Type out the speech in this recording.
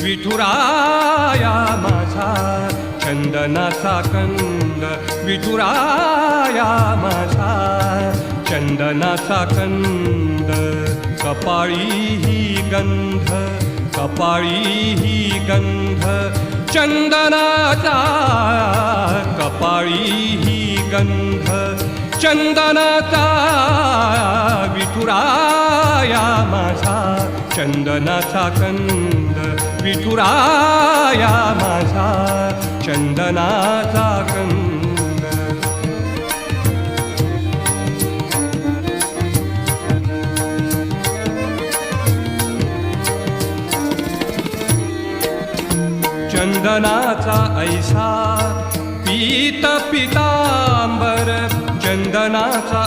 विठुराया माझा चंदनाचा कंद, विठुराया माझा चंदनाचा कंद. कपाळी ही गंध, कपाळी ही गंध चंदनाचा, कपाळी ही गंध चंदनाचा. विठुराया माझा चंदनाचा कंद, विठुराया माझा चंदनाचा कंद. चंदनाचा ऐसा पीत पितांबर, चंदनाचा